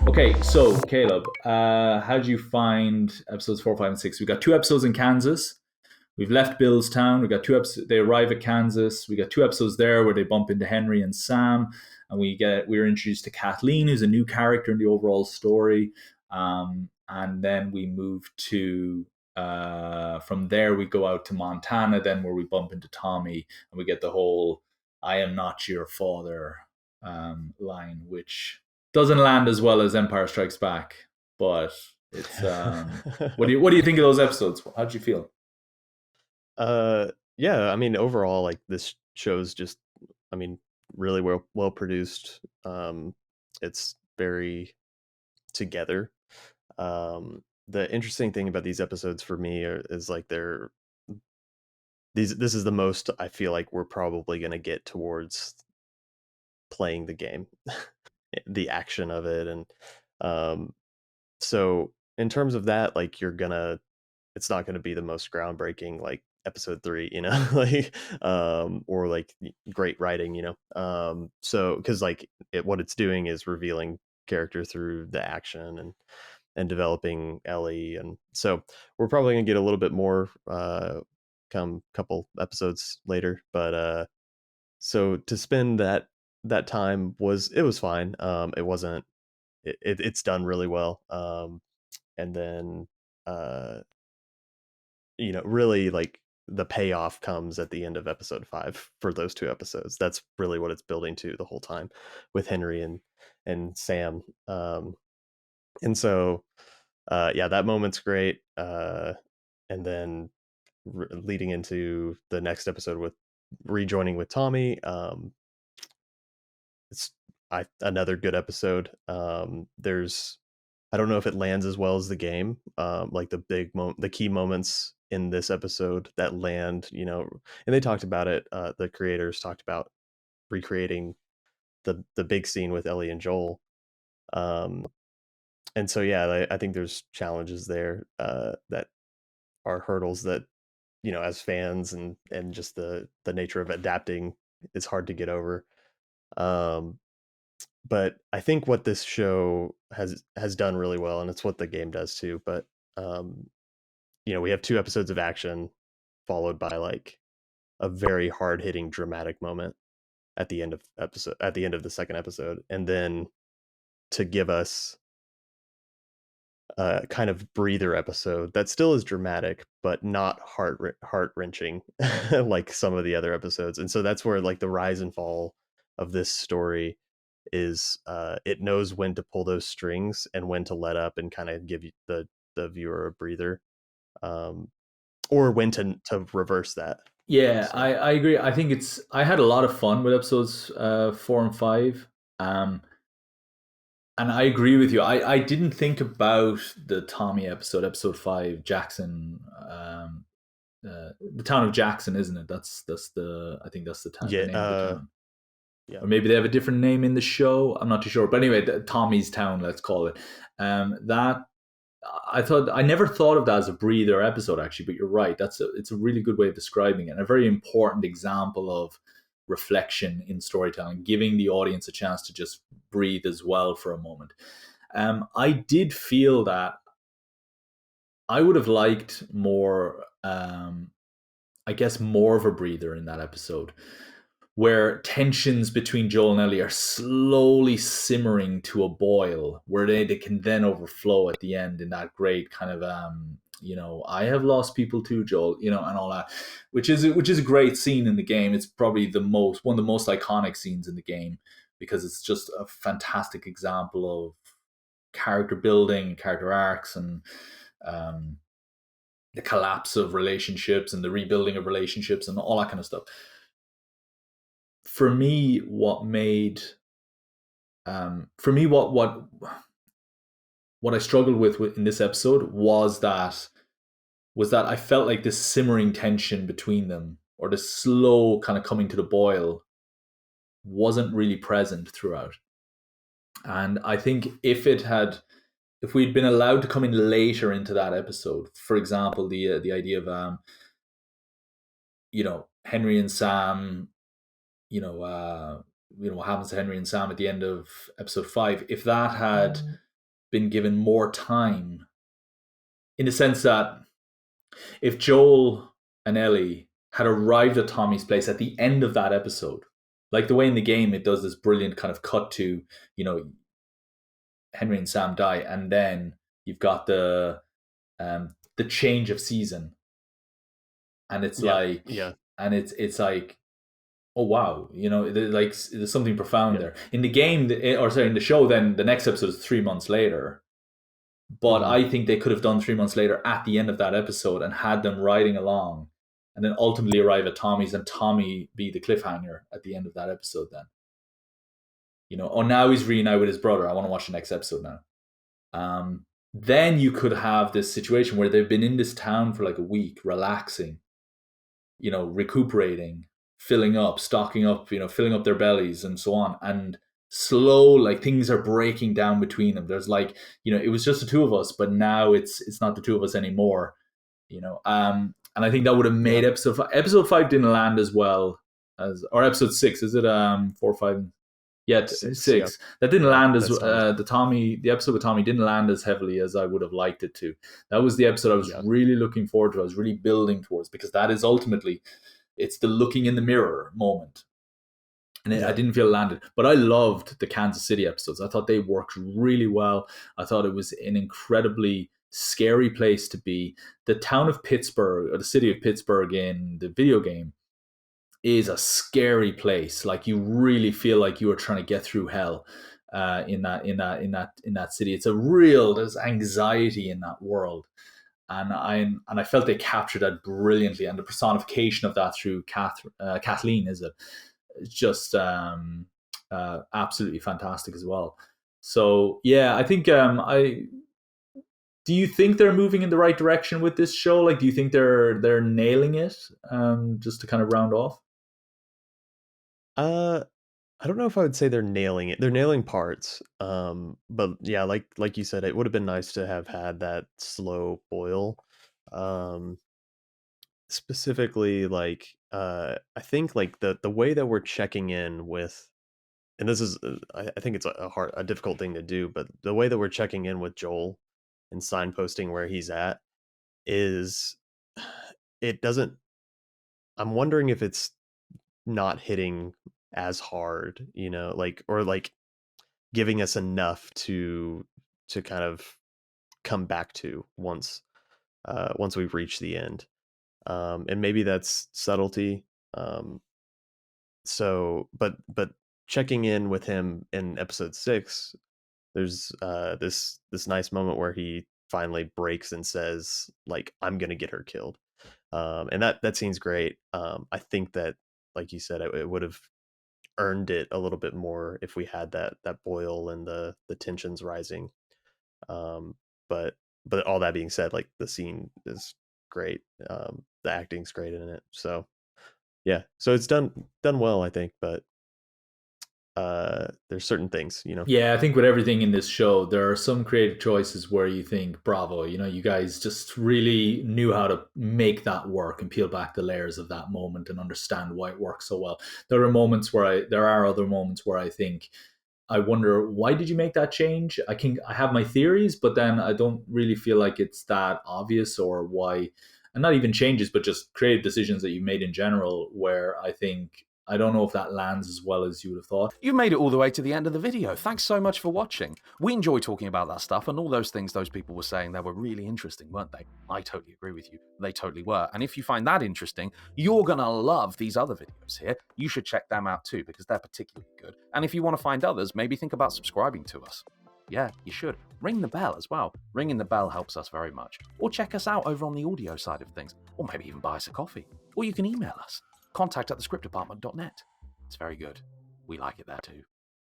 Okay, so Caleb, how did you find episodes 4, 5, and 6? We got two episodes in Kansas. We've left Billstown. We got two episodes. They arrive at Kansas. We got two episodes there where they bump into Henry and Sam, and we're introduced to Kathleen, who's a new character in the overall story. And then we move to from there we go out to Montana, then where we bump into Tommy, and we get the whole "I am not your father" line, which doesn't land as well as Empire Strikes Back, but it's what do you think of those episodes? How did you feel? Yeah, I mean, overall, like this show's just, I mean, really well produced. It's very together. The interesting thing about these episodes for me is like this is the most I feel like we're probably going to get towards playing the game, the action of it, and um, so in terms of that, like it's not gonna be the most groundbreaking like episode 3, like or like great writing, so because like what it's doing is revealing character through the action and developing Ellie, and so we're probably gonna get a little bit more come couple episodes later, but so to spend that time was fine. It wasn't it's done really well. And then uh really like the payoff comes at the end of episode 5 for those two episodes. That's really what it's building to the whole time with Henry and Sam. And so yeah, that moment's great. And then leading into the next episode with rejoining with Tommy, it's another good episode. There's I don't know if it lands as well as the game. Like the key moments in this episode that land, and they talked about it. The creators talked about recreating the big scene with Ellie and Joel. Um, and so yeah, I think there's challenges there that are hurdles that as fans and just the nature of adapting is hard to get over. Um, but I think what this show has done really well, and it's what the game does too. But um, we have two episodes of action followed by like a very hard hitting dramatic moment at the end of the second episode, and then to give us a kind of breather episode that still is dramatic but not heart wrenching like some of the other episodes. And so that's where like the rise and fall of this story is. It knows when to pull those strings and when to let up and kind of give you the viewer a breather, um, or when to reverse that. Yeah, So I agree. I had a lot of fun with episodes 4 and 5. And I agree with you. I didn't think about the Tommy episode 5, Jackson, the town of Jackson, isn't it? That's the I think that's the yeah, name of the town. yeah, Or maybe they have a different name in the show. I'm not too sure. But anyway, Tommy's town, let's call it. That I never thought of that as a breather episode actually, but you're right. It's a really good way of describing it, and a very important example of reflection in storytelling, giving the audience a chance to just breathe as well for a moment. I did feel that I would have liked more, I guess, more of a breather in that episode, where tensions between Joel and Ellie are slowly simmering to a boil, where they can then overflow at the end in that great kind of I have lost people too, Joel, and all that, which is a great scene in the game. It's probably one of the most iconic scenes in the game because it's just a fantastic example of character building, character arcs, and um, the collapse of relationships and the rebuilding of relationships and all that kind of stuff. For me, what I struggled with in this episode was that I felt like this simmering tension between them, or the slow kind of coming to the boil, wasn't really present throughout. And I think if we'd been allowed to come in later into that episode, for example, the idea of Henry and Sam, what happens to Henry and Sam at the end of episode 5, if that had been given more time, in the sense that if Joel and Ellie had arrived at Tommy's place at the end of that episode, like the way in the game it does this brilliant kind of cut to, Henry and Sam die, and then you've got the change of season, and it's and it's like, oh wow, there's something profound there. In the game, in the show, then the next episode is 3 months later. But I think they could have done 3 months later at the end of that episode and had them riding along, and then ultimately arrive at Tommy's, and Tommy be the cliffhanger at the end of that episode. Then, now he's reunited with his brother. I want to watch the next episode now. Then you could have this situation where they've been in this town for like a week, relaxing, recuperating, filling up, stocking up, filling up their bellies and so on. And slow, like things are breaking down between them. There's like, it was just the two of us, but now it's not the two of us anymore. And I think that would have made episode 5 didn't land as well as, or episode 6, is it 4 or 5? Yeah, 6. Yeah. That didn't land as the episode with Tommy didn't land as heavily as I would have liked it to. That was the episode I was really looking forward to. I was really building towards, because that is ultimately, it's the looking in the mirror moment. And I didn't feel it landed. But I loved the Kansas City episodes. I thought they worked really well. I thought it was an incredibly scary place to be. The town of Pittsburgh, or the city of Pittsburgh in the video game, is a scary place. Like, you really feel like you are trying to get through hell in that city. It's there's anxiety in that world. And I felt they captured that brilliantly, and the personification of that through Kathleen, is it? It's just absolutely fantastic as well. So yeah, I think do you think they're moving in the right direction with this show? Like, do you think they're nailing it? Just to kind of round off. I don't know if I would say they're nailing it. They're nailing parts. But yeah, like you said, it would have been nice to have had that slow boil. Specifically, like, I think like the way that we're checking in with, and this is I think it's a difficult thing to do, but the way that we're checking in with Joel and signposting where he's at is, it doesn't, I'm wondering if it's not hitting as hard, like, or like giving us enough to kind of come back to once we've reached the end. And maybe that's subtlety. But checking in with him in episode 6, there's this nice moment where he finally breaks and says, like, I'm gonna get her killed. And that scene's great. I think that, like you said, it would have earned it a little bit more if we had that boil and the tensions rising. But all that being said, like, the scene is great. The acting's great in it. So yeah, so it's done well, I think. But there's certain things, Yeah, I think with everything in this show, there are some creative choices where you think, bravo, you guys just really knew how to make that work and peel back the layers of that moment and understand why it works so well. There are other moments where I think, I wonder, why did you make that change? I have my theories, but then I don't really feel like it's that obvious, or why, and not even changes, but just creative decisions that you made in general, where I think, I don't know if that lands as well as you would have thought. You made it all the way to the end of the video. Thanks so much for watching. We enjoy talking about that stuff, and all those things those people were saying, they were really interesting, weren't they? I totally agree with you. They totally were. And if you find that interesting, you're going to love these other videos here. You should check them out too, because they're particularly good. And if you want to find others, maybe think about subscribing to us. Yeah, you should. Ring the bell as well. Ringing the bell helps us very much. Or check us out over on the audio side of things. Or maybe even buy us a coffee. Or you can email us. contact@thescriptdepartment.net. It's very good. We like it there too.